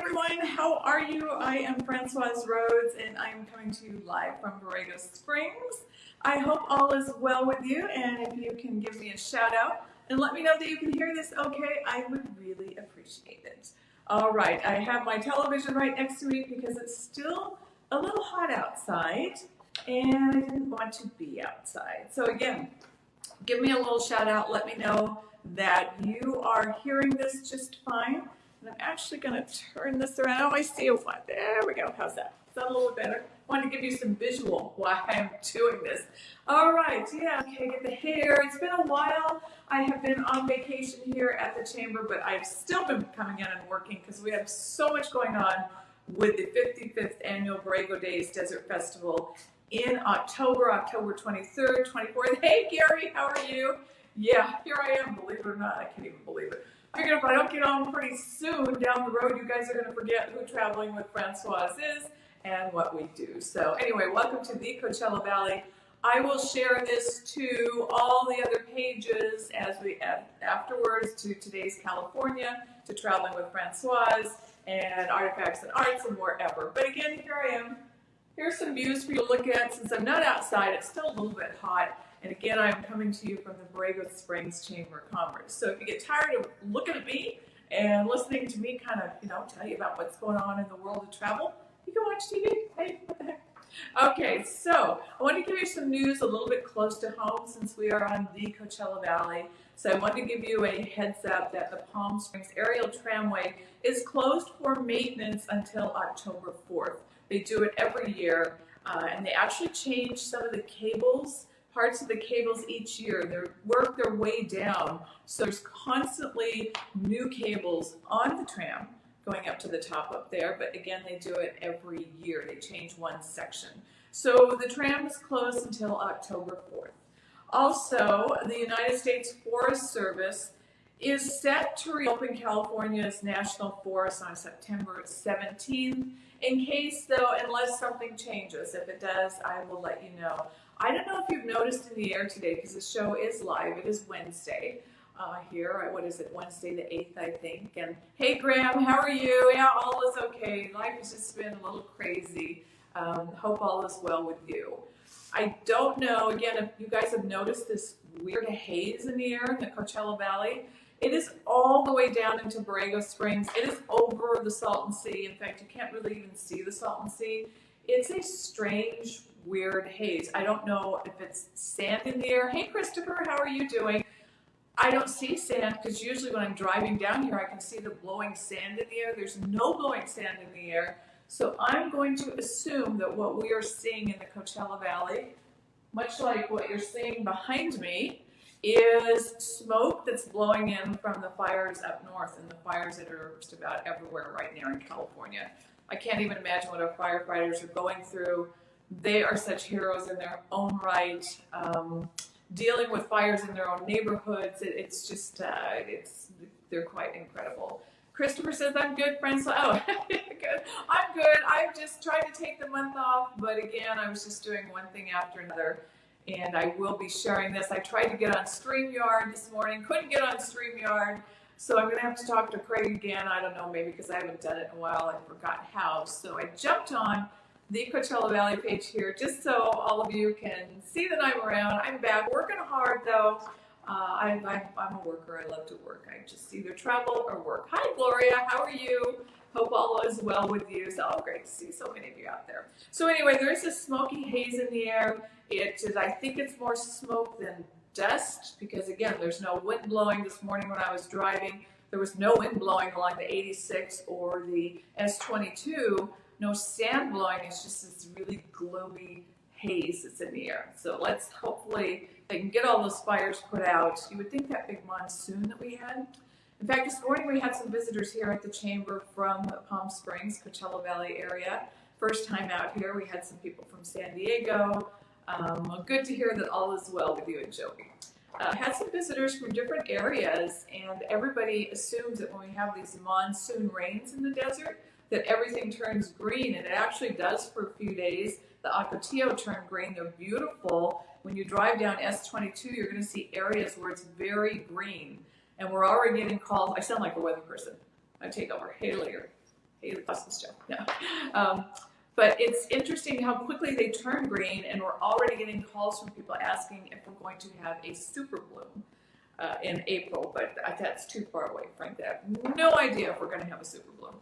everyone, how are you? I am Francoise Rhodes and I am coming to you live from Borrego Springs. I hope all is well with you, and if you can give me a shout out and let me know that you can hear this okay, I would really appreciate it. All right, I have my television right next to me because it's still a little hot outside and I didn't want to be outside. So again, give me a little shout out, let me know that you are hearing this just fine. And I'm actually going to turn this around. Oh, I see a what. There we go. How's that? Is that a little better? I want to give you some visual while I'm doing this. All right. Yeah. Okay. Get the hair. It's been a while. I have been on vacation here at the chamber, but I've still been coming in and working because we have so much going on with the 55th annual Borrego Days Desert Festival in October 23rd, 24th. Hey, Gary. How are you? Yeah, here I am. Believe it or not, I can't even believe it. I figured if I don't get on pretty soon down the road, you guys are going to forget who Traveling with Francoise is and what we do. So anyway, welcome to the Coachella Valley. I will share this to all the other pages as we add afterwards to Today's California, to Traveling with Francoise, and Artifacts and Arts, and wherever. But again, here I am. Here's some views for you to look at. Since I'm not outside, it's still a little bit hot. And again, I'm coming to you from the Borrego Springs Chamber of Commerce. So if you get tired of looking at me and listening to me kind of, tell you about what's going on in the world of travel, you can watch TV. Hey, what the heck? Okay, so I want to give you some news a little bit close to home since we are on the Coachella Valley. So I want to give you a heads up that the Palm Springs Aerial Tramway is closed for maintenance until October 4th. They do it every year, and they actually change some of the cables, parts of the cables each year. They work their way down. So there's constantly new cables on the tram going up to the top up there. But again, they do it every year. They change one section. So the tram is closed until October 4th. Also, the United States Forest Service is set to reopen California's national forest on September 17th. In case, though, unless something changes. If it does, I will let you know. I don't know if you've noticed in the air today, because the show is live. It is Wednesday here. What is it? Wednesday the 8th, I think. And hey, Graham, how are you? Yeah, all is okay. Life has just been a little crazy. Hope all is well with you. I don't know, again, if you guys have noticed this weird haze in the air in the Coachella Valley. It is all the way down into Borrego Springs. It is over the Salton Sea. In fact, you can't really even see the Salton Sea. It's a strange, weird haze. I don't know if it's sand in the air. Hey, Christopher, how are you doing? I don't see sand because usually when I'm driving down here, I can see the blowing sand in the air. There's no blowing sand in the air. So I'm going to assume that what we are seeing in the Coachella Valley, much like what you're seeing behind me, is smoke that's blowing in from the fires up north and the fires that are just about everywhere right now in California. I can't even imagine what our firefighters are going through. They are such heroes in their own right, dealing with fires in their own neighborhoods. It's just, they're quite incredible. Christopher says, I'm good, friends. Oh, good. I'm good. I'm just trying to take the month off, but again, I was just doing one thing after another. And I will be sharing this. I tried to get on StreamYard this morning, couldn't get on StreamYard, so I'm going to have to talk to Craig again. I don't know, maybe because I haven't done it in a while. I forgot how. So I jumped on the Coachella Valley page here just so all of you can see that I'm around. I'm back working hard, though. I'm a worker. I love to work. I just either travel or work. Hi, Gloria. How are you? Hope all is well with you. So great to see so many of you out there. So anyway, there is a smoky haze in the air. I think it's more smoke than dust because, again, there's no wind blowing. This morning when I was driving, there was no wind blowing along the 86 or the S22. No sand blowing. It's just this really gloomy haze that's in the air. So let's hopefully they can get all those fires put out. You would think that big monsoon that we had. In fact, this morning we had some visitors here at the chamber from Palm Springs, Coachella Valley area. First time out here. We had some people from San Diego. Good to hear that all is well with you and Joey. Had some visitors from different areas, and everybody assumes that when we have these monsoon rains in the desert, that everything turns green, and it actually does for a few days. The Ocotillo turned green. They're beautiful. When you drive down S22, you're going to see areas where it's very green. And we're already getting calls. I sound like a weather person. I take over. Hey, Hey, Lacoste show. No. But it's interesting how quickly they turn green, and we're already getting calls from people asking if we're going to have a super bloom in April, but that's too far away, frankly. I have no idea if we're going to have a super bloom.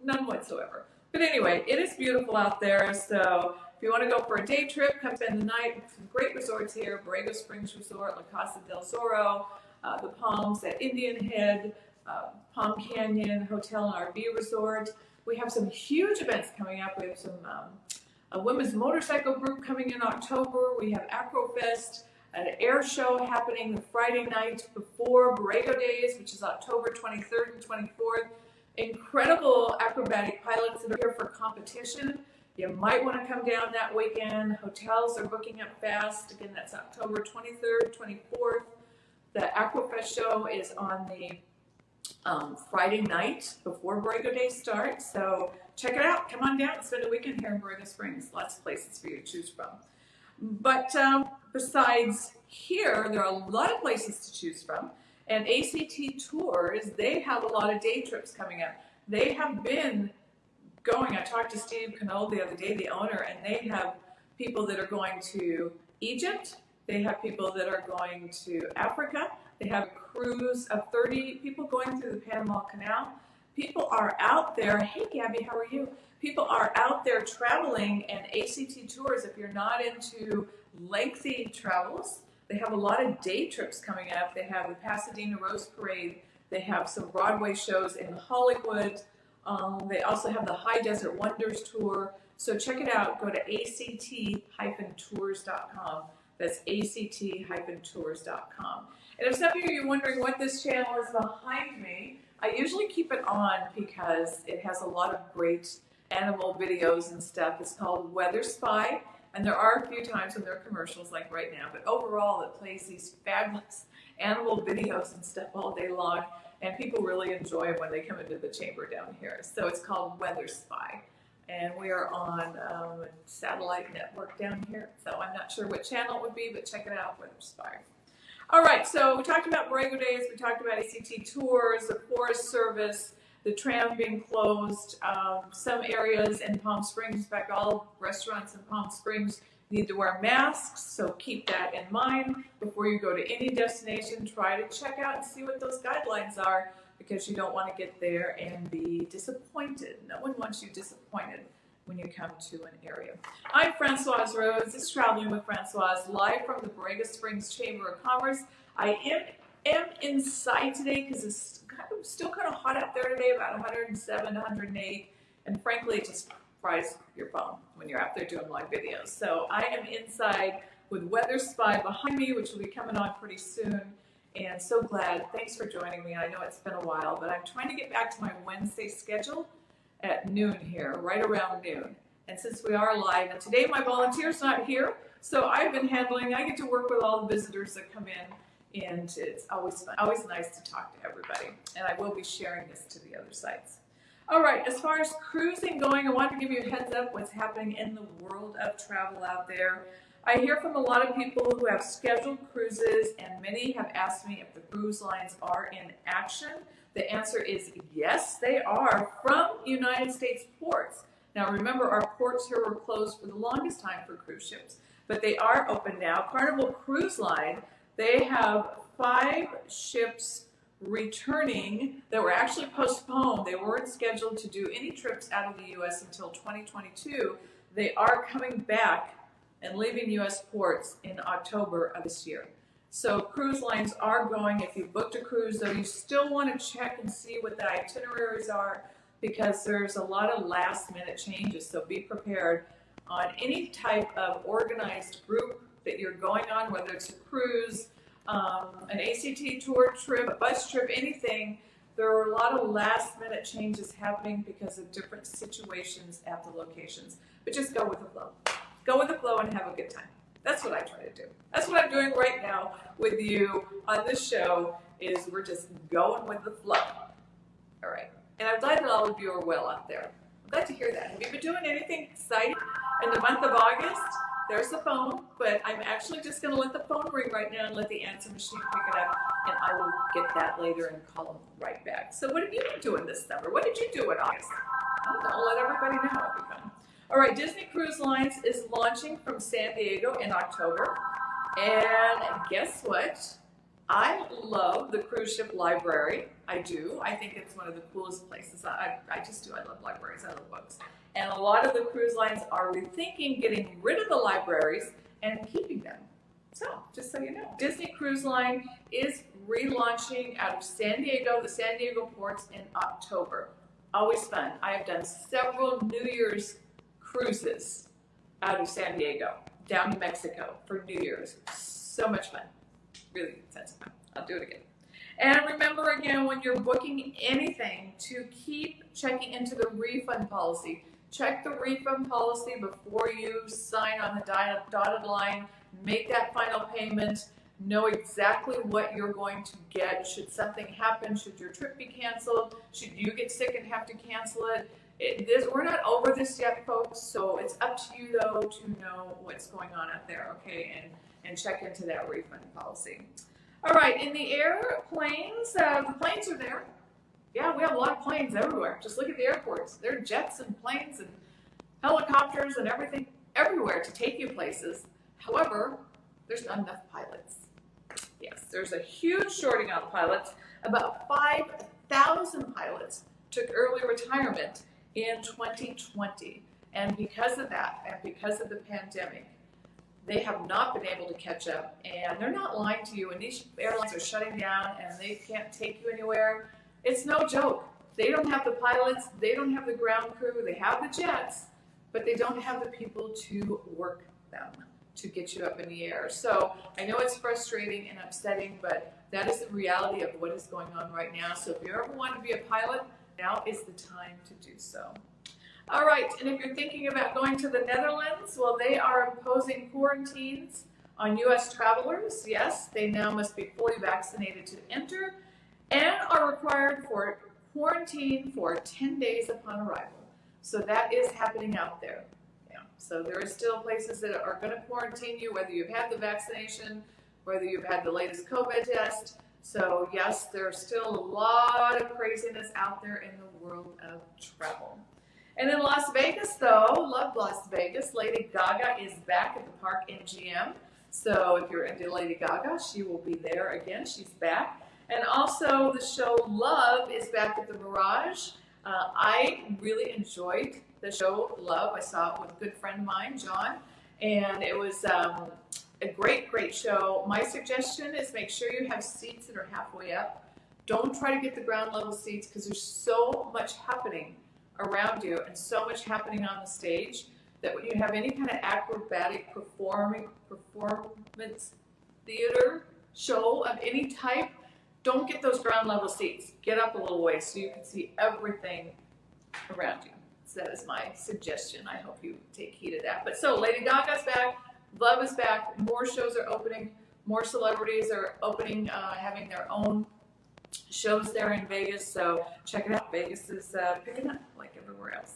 None whatsoever. But anyway, it is beautiful out there, so if you want to go for a day trip, come spend the night. Some great resorts here: Borrego Springs Resort, La Casa del Zorro, the Palms at Indian Head, Palm Canyon Hotel and RV Resort. We have some huge events coming up. We have some a women's motorcycle group coming in October. We have Acrofest, an air show happening the Friday night before Borrego Days, which is October 23rd and 24th. Incredible acrobatic pilots that are here for competition. You might want to come down that weekend. Hotels are booking up fast. Again, that's October 23rd, 24th. The Acrofest show is on the Friday night before Borrego Day starts. So check it out. Come on down and spend a weekend here in Borrego Springs. Lots of places for you to choose from. But besides here, there are a lot of places to choose from. And ACT Tours, they have a lot of day trips coming up. They have been going. I talked to Steve Knoll the other day, the owner, and they have people that are going to Egypt. They have people that are going to Africa. They have a cruise of 30 people going through the Panama Canal. People are out there. Hey, Gabby, how are you? People are out there traveling, and ACT Tours, if you're not into lengthy travels, they have a lot of day trips coming up. They have the Pasadena Rose Parade. They have some Broadway shows in Hollywood. They also have the High Desert Wonders Tour. So check it out. Go to act-tours.com. That's act-tours.com. And if some of you are wondering what this channel is behind me, I usually keep it on because it has a lot of great animal videos and stuff. It's called Weather Spy, and there are a few times when there are commercials like right now, but overall it plays these fabulous animal videos and stuff all day long, and people really enjoy it when they come into the chamber down here. So it's called Weather Spy, and we are on a satellite network down here, so I'm not sure what channel it would be, but check it out, Weather Spy. All right, so we talked about Borrego Days, we talked about ACT Tours, the Forest Service, the tram being closed, some areas in Palm Springs, in fact, all restaurants in Palm Springs need to wear masks, so keep that in mind. Before you go to any destination, try to check out and see what those guidelines are, because you don't want to get there and be disappointed. No one wants you disappointed when you come to an area. I'm Francoise Rhodes. This is Traveling with Francoise, live from the Borrego Springs Chamber of Commerce. I am inside today because it's still kind of hot out there today, about 107, 108, and frankly, it just fries your bone when you're out there doing live videos. So I am inside with Weather Spy behind me, which will be coming on pretty soon, and so glad. Thanks for joining me. I know it's been a while, but I'm trying to get back to my Wednesday schedule at noon here, right around noon. And since we are live, and today my volunteer's not here, so I've been handling, I get to work with all the visitors that come in, and it's always fun, always nice to talk to everybody. And I will be sharing this to the other sites. All right, as far as cruising going, I want to give you a heads up what's happening in the world of travel out there. I hear from a lot of people who have scheduled cruises, and many have asked me if the cruise lines are in action. The answer is yes, they are, from United States ports. Now remember, our ports here were closed for the longest time for cruise ships, but they are open now. Carnival Cruise Line, they have 5 ships returning that were actually postponed. They weren't scheduled to do any trips out of the U.S. until 2022. They are coming back and leaving U.S. ports in October of this year. So cruise lines are going. If you booked a cruise, though, you still want to check and see what the itineraries are, because there's a lot of last-minute changes. So be prepared on any type of organized group that you're going on, whether it's a cruise, an ACT tour trip, a bus trip, anything. There are a lot of last-minute changes happening because of different situations at the locations. But just go with the flow. Go with the flow and have a good time. That's what I try to do. That's what I'm doing right now with you on this show, is we're just going with the flow. All right. And I'm glad that all of you are well out there. I'm glad to hear that. Have you been doing anything exciting in the month of August? There's the phone, but I'm actually just going to let the phone ring right now and let the answer machine pick it up, and I will get that later and call them right back. So what have you been doing this summer? What did you do in August? We'll let everybody know. It'll be fun. All right, Disney Cruise Lines is launching from San Diego in October. And guess what? I love the cruise ship library. I do. I think it's one of the coolest places. I just do. I love libraries. I love books. And a lot of the cruise lines are rethinking getting rid of the libraries and keeping them. So, just so you know, Disney Cruise Line is relaunching out of San Diego, the San Diego ports in October. Always fun. I have done several New Year's cruises out of San Diego, down to Mexico for New Year's. So much fun. Really sense of fun. I'll do it again. And remember again, when you're booking anything, to keep checking into the refund policy. Check the refund policy before you sign on the dotted line. Make that final payment. Know exactly what you're going to get. Should something happen, should your trip be canceled, should you get sick and have to cancel it. We're not over this yet, folks, so it's up to you, though, to know what's going on out there, okay, and check into that refund policy. All right, in the airplanes, the planes are there. Yeah, we have a lot of planes everywhere. Just look at the airports. There are jets and planes and helicopters and everything everywhere to take you places. However, there's not enough pilots. Yes, there's a huge shortage on pilots. About 5,000 pilots took early retirement in 2020. And because of that, and because of the pandemic, they have not been able to catch up. And they're not lying to you. And these airlines are shutting down and they can't take you anywhere. It's no joke. They don't have the pilots. They don't have the ground crew. They have the jets, but they don't have the people to work them, to get you up in the air. So I know it's frustrating and upsetting, but that is the reality of what is going on right now. So if you ever want to be a pilot, now is the time to do so. All right, and if you're thinking about going to the Netherlands, well, they are imposing quarantines on U.S. travelers. Yes, they now must be fully vaccinated to enter and are required for quarantine for 10 days upon arrival. So that is happening out there. Yeah. So there are still places that are going to quarantine you, whether you've had the vaccination, whether you've had the latest COVID test. So yes, there's still a lot of craziness out there in the world of travel. And in Las Vegas, though, love Las Vegas, Lady Gaga is back at the Park MGM. So if you're into Lady Gaga, she will be there again. She's back. And also the show Love is back at the Mirage. I really enjoyed the show Love. I saw it with a good friend of mine, John, and it was a great, great show. My suggestion is make sure you have seats that are halfway up. Don't try to get the ground level seats because there's so much happening around you and so much happening on the stage that when you have any kind of acrobatic performance theater show of any type, don't get those ground level seats. Get up a little way so you can see everything around you. So that is my suggestion. I hope you take heed of that. But so Lady Gaga's back, Love is back, more shows are opening, more celebrities are opening, having their own shows there in Vegas. So check it out. Vegas is picking up like everywhere else.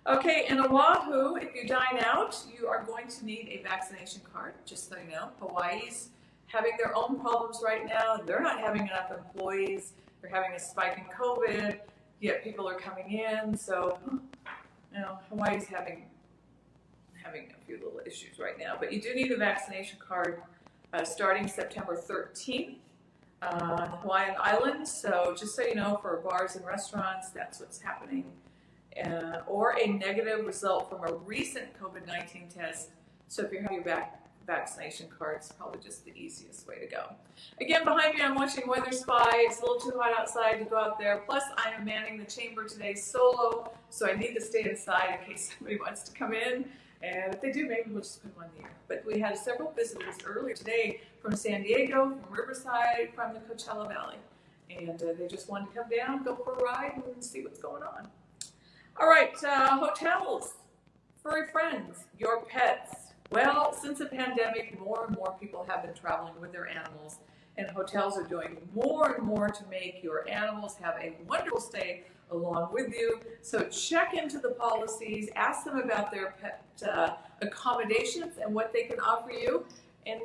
Okay, in Oahu, if you dine out, you are going to need a vaccination card, just so you know. Hawaii's having their own problems right now. They're not having enough employees. They're having a spike in COVID, yet people are coming in. So, you know, Hawaii's having a few little issues right now. But you do need a vaccination card starting September 13th on the Hawaiian Islands. So just so you know, for bars and restaurants, that's what's happening. Or a negative result from a recent COVID-19 test. So if you're having your vaccination card, it's probably just the easiest way to go. Again, behind me, I'm watching Weather Spy. It's a little too hot outside to go out there. Plus, I am manning the chamber today solo, so I need to stay inside in case somebody wants to come in. And if they do, maybe we'll just put them on the air. But we had several visitors earlier today from San Diego, from Riverside, from the Coachella Valley. And they just wanted to come down, go for a ride, and see what's going on. All right, hotels, furry friends, your pets. Well, since the pandemic, more and more people have been traveling with their animals, and hotels are doing more and more to make your animals have a wonderful stay along with you. So check into the policies, ask them about their pet accommodations and what they can offer you, and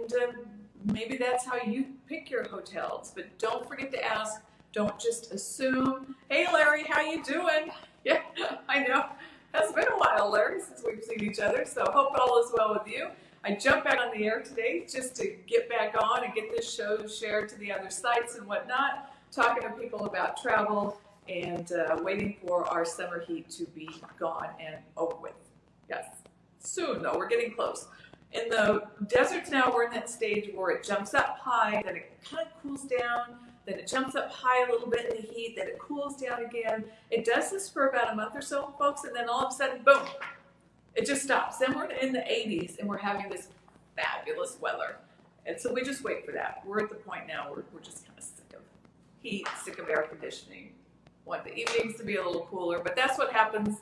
maybe that's how you pick your hotels. But don't forget to ask. Don't just assume. Hey, Larry, how you doing? Yeah, I know. It's been a while, Larry, since we've seen each other, so hope all is well with you. I jumped back on the air today just to get back on and get this show shared to the other sites and whatnot, talking to people about travel and waiting for our summer heat to be gone and over with. Yes, soon though, we're getting close. In the deserts now, we're in that stage where it jumps up high, then it kind of cools down, then it jumps up high a little bit in the heat, then it cools down again. It does this for about a month or so, folks, and then all of a sudden, boom, it just stops. Then we're in the 80s and we're having this fabulous weather. And so we just wait for that. We're at the point now where we're just kind of sick of heat, sick of air conditioning. Want the evenings to be a little cooler, but that's what happens.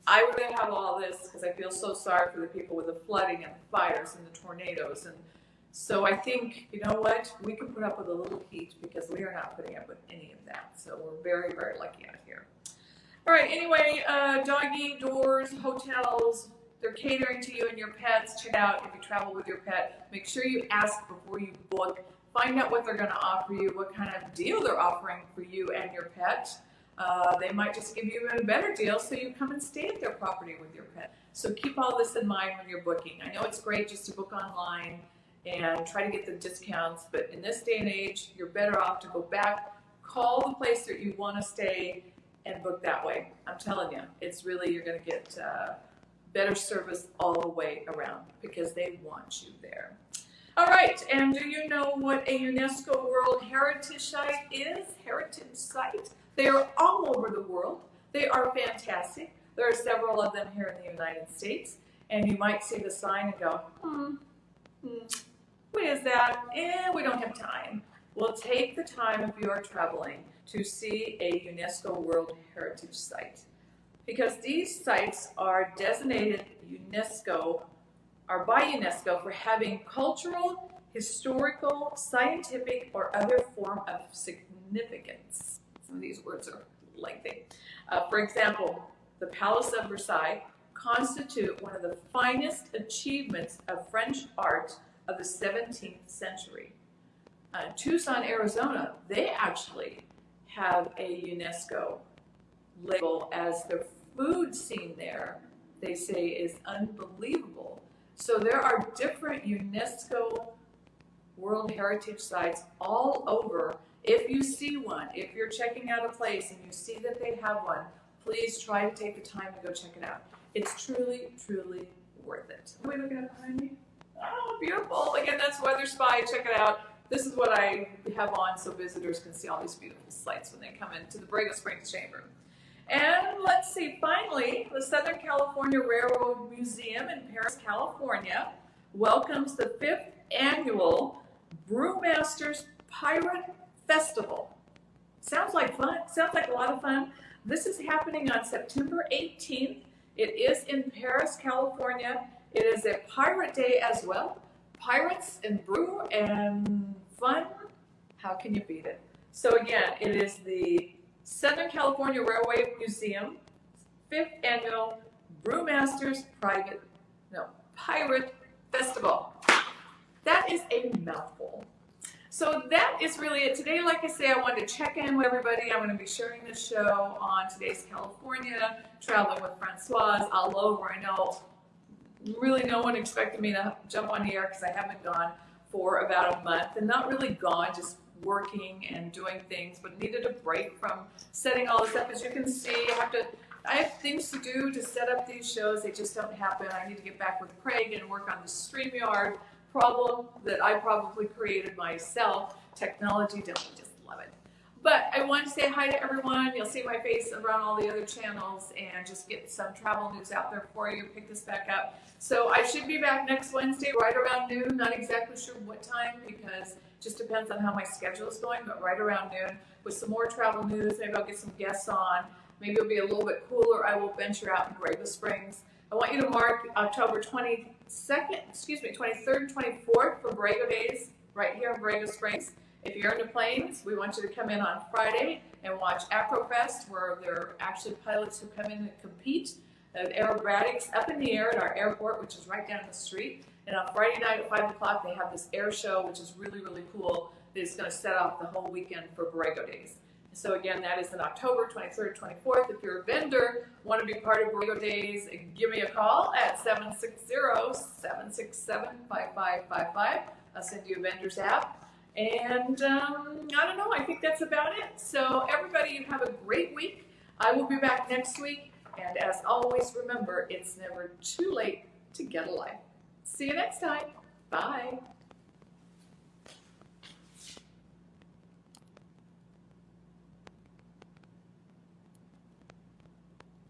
I would rather have all this because I feel so sorry for the people with the flooding and the fires and the tornadoes. And so I think, you know what, we can put up with a little heat because we are not putting up with any of that. So we're very, very lucky out here. All right, anyway, doggy doors, hotels, they're catering to you and your pets. Check out if you travel with your pet. Make sure you ask before you book. Find out what they're going to offer you, what kind of deal they're offering for you and your pet. They might just give you a better deal so you come and stay at their property with your pet. So keep all this in mind when you're booking. I know it's great just to book online and try to get the discounts, but in this day and age, you're better off to go back, call the place that you want to stay, and book that way. I'm telling you, it's really, you're going to get better service all the way around because they want you there. All right, and do you know what a UNESCO World Heritage Site is? Heritage Site? They are all over the world. They are fantastic. There are several of them here in the United States, and you might see the sign and go, what is that? We don't have time. Well, take the time if you are traveling to see a UNESCO World Heritage Site, because these sites are designated by UNESCO for having cultural, historical, scientific, or other form of significance. Some of these words are lengthy. For example, the Palace of Versailles constitute one of the finest achievements of French art of the 17th century. Tucson, Arizona, they actually have a UNESCO label as the food scene there, they say, is unbelievable. So there are different UNESCO World Heritage Sites all over. If you see one, if you're checking out a place and you see that they have one, please try to take the time to go check it out. It's truly, truly worth it. Are we looking at behind me? Oh, beautiful. Again, that's Weather Spy. Check it out. This is what I have on so visitors can see all these beautiful sights when they come into the Borrego Springs Chamber. And let's see, finally, the Southern California Railroad Museum in Paris, California welcomes the 5th annual Brewmasters Pirate Festival. Sounds like fun. Sounds like a lot of fun. This is happening on September 18th. It is in Paris, California. It is a pirate day as well. Pirates and brew and fun. How can you beat it? So again, it is the Southern California Railway Museum 5th Annual Brewmasters Pirate Festival. That is a mouthful. So that is really it. Today, like I say, I wanted to check in with everybody. I'm going to be sharing this show on Today's California, traveling with Francoise all over. I know really no one expected me to jump on the air because I haven't gone for about a month, and not really gone, just working and doing things, but needed a break from setting all this up. As you can see, I have things to do to set up these shows. They just don't happen. I need to get back with Craig and work on the StreamYard problem that I probably created myself. Technology, don't we just love it? But I want to say hi to everyone. You'll see my face around all the other channels and just get some travel news out there for you. Pick this back up. So I should be back next Wednesday right around noon. Not exactly sure what time because it just depends on how my schedule is going, but right around noon with some more travel news. Maybe I'll get some guests on. Maybe it'll be a little bit cooler. I will venture out in Borrego Springs. I want you to mark October 23rd and 24th for Borrego Days right here in Borrego Springs. If you're in the plains, we want you to come in on Friday and watch Acrofest, where there are actually pilots who come in and compete at aerobatics up in the air at our airport, which is right down the street. And on Friday night at 5 o'clock, they have this air show, which is really, really cool. That is going to set off the whole weekend for Borrego Days. So again, that is in October 23rd, 24th. If you're a vendor, want to be part of Borrego Days, give me a call at 760-767-5555. I'll send you a vendor's app. And I don't know, I think that's about it. So everybody, you have a great week. I will be back next week. And as always, remember, it's never too late to get a life. See you next time. Bye.